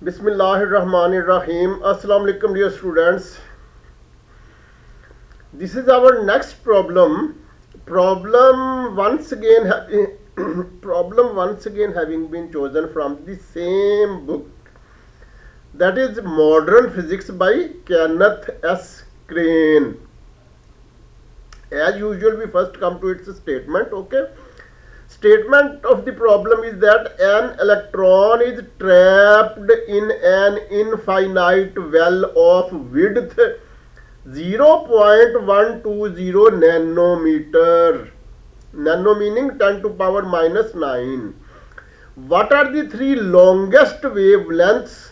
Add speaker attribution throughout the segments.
Speaker 1: Bismillahirrahmanirrahim. Assalamu alaikum, dear students. This is our next problem. Problem once again problem once again having been chosen from the same book, that is Modern Physics by Kenneth S. Crane. As usual, we first come to its statement. Okay. Statement of the problem is that an electron is trapped in an infinite well of width 0.120 nanometer. Nano meaning 10 to power minus 9. What are the three longest wavelengths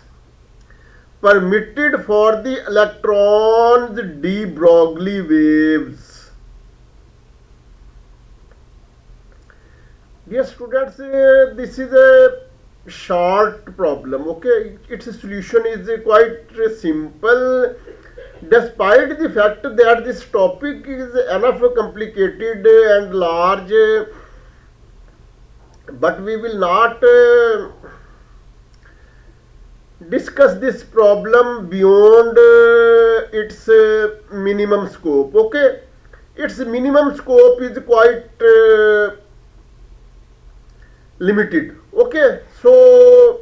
Speaker 1: permitted for the electron's de Broglie waves? Dear students, this is a short problem. Okay, its solution is quite simple, despite the fact that this topic is enough complicated and large, but we will not discuss this problem beyond its minimum scope. Okay, its minimum scope is quite limited. Okay, so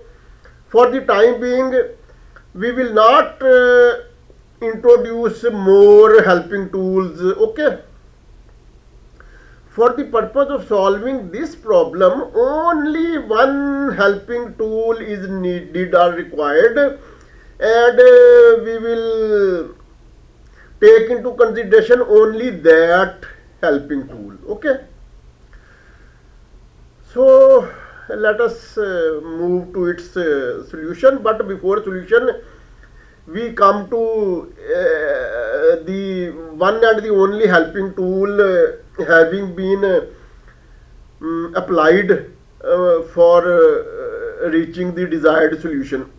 Speaker 1: for the time being we will not introduce more helping tools. Okay, for the purpose of solving this problem, only one helping tool is needed or required, and we will take into consideration only that helping tool. Okay, so let us move to its solution. But before solution, we come to the one and the only helping tool having been applied for reaching the desired solution.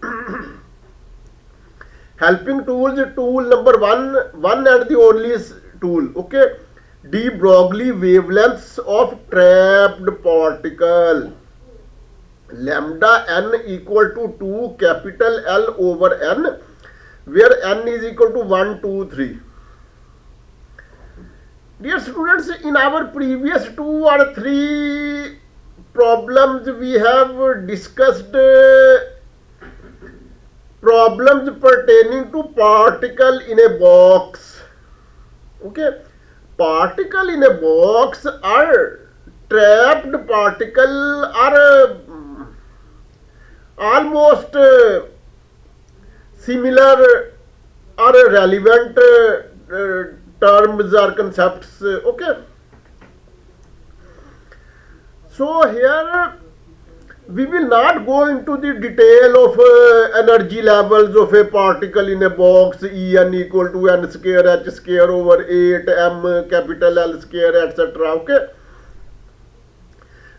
Speaker 1: Helping tools, tool number one and the only tool. Okay, de Broglie wavelengths of trapped particle. Lambda n equal to 2 capital L over n, where n is equal to 1, 2, 3. Dear students, in our previous 2 or 3 problems, we have discussed problems pertaining to particle in a box. Okay, particle in a box or trapped particle are almost similar or relevant terms or concepts. Okay, so here we will not go into the detail of energy levels of a particle in a box, En equal to n square h square over 8 m capital L square, etc. Okay,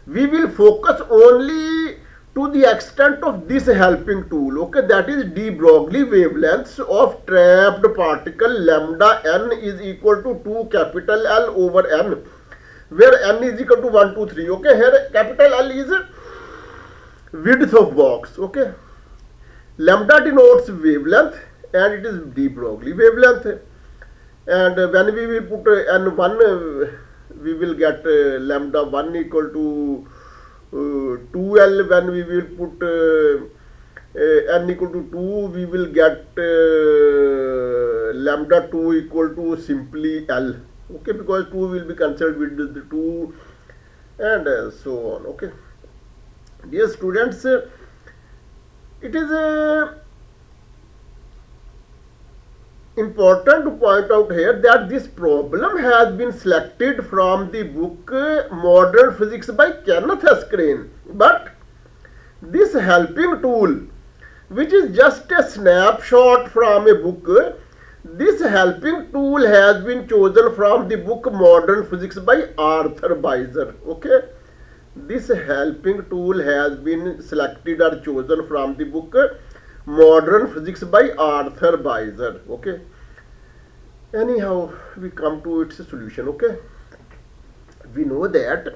Speaker 1: we will focus only to the extent of this helping tool. Okay, that is de Broglie wavelengths of trapped particle. Lambda n is equal to 2 capital L over n, where n is equal to 1, 2, 3. Okay, here capital L is width of box. Okay, lambda denotes wavelength and it is de Broglie wavelength, and when we will put n1, we will get lambda 1 equal to 2L. When we will put n equal to 2, we will get lambda 2 equal to simply L. Okay, because 2 will be cancelled with the 2 and so on. Okay, dear students, it is important to point out here that this problem has been selected from the book Modern Physics by Kenneth S. Crane, but this helping tool, which is just a snapshot from a book, this helping tool has been chosen from the book Modern Physics by Arthur Beiser. Okay, this helping tool has been selected or chosen from the book Modern Physics by Arthur Beiser. Okay, anyhow, we come to its solution. Okay, we know that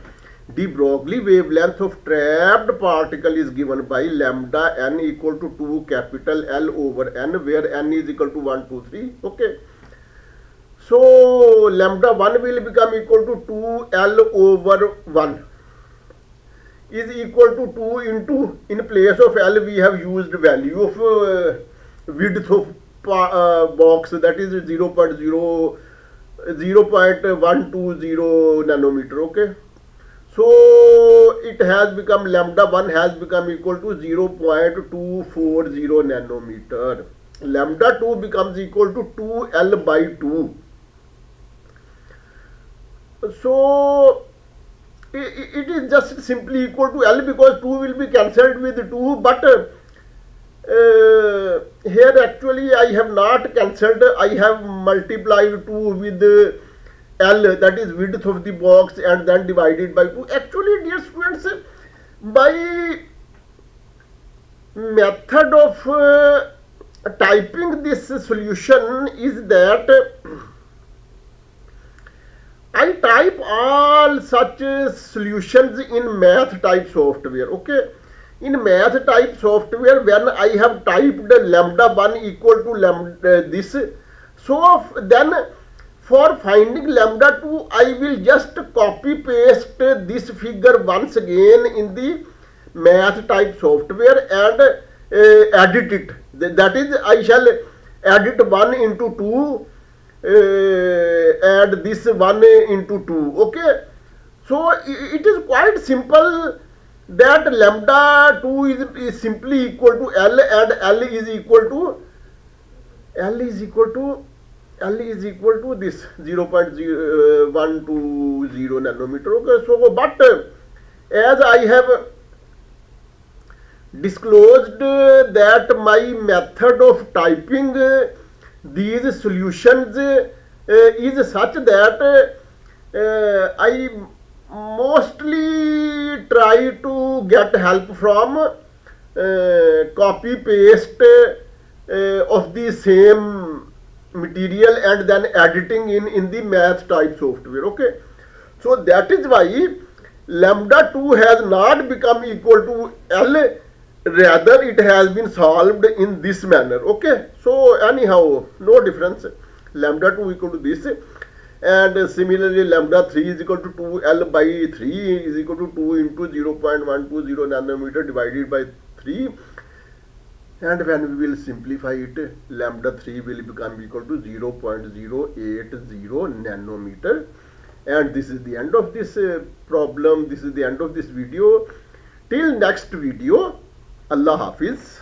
Speaker 1: de Broglie wavelength of trapped particle is given by lambda n equal to 2 capital L over n, where n is equal to 1, 2, 3. Okay. So lambda 1 will become equal to 2L over 1 is equal to 2 into, in place of L we have used value of width of box, that is 0.120 nanometer. Okay. So it has become, lambda 1 has become equal to 0.240 nanometer. Lambda 2 becomes equal to 2L by 2. So it is just simply equal to L, because 2 will be cancelled with 2, but here actually I have not cancelled, I have multiplied 2 with L, that is width of the box, and then divided by 2. Actually, dear students, by method of typing this solution is that I type all such solutions in math type software. Okay. In math type software, when I have typed lambda 1 equal to lambda this, so then for finding lambda 2, I will just copy paste this figure once again in the math type software and edit it. That is, I shall edit 1 into 2, add this 1 into 2. Okay. So it is quite simple, that lambda 2 is simply equal to L, and L is equal to this 0.120 nanometer. Okay. So but as I have disclosed that my method of typing these solutions is such that I mostly try to get help from copy paste of the same material and then editing in the math type software. Okay. So that is why lambda 2 has not become equal to L, rather it has been solved in this manner. Okay. So anyhow, no difference, lambda 2 equal to this, and similarly lambda 3 is equal to 2L by 3 is equal to 2 into 0.120 nanometer divided by 3, and when we will simplify it, lambda 3 will become equal to 0.080 nanometer. And this is the end of this problem, this is the end of this video. Till next video, Allah Hafiz.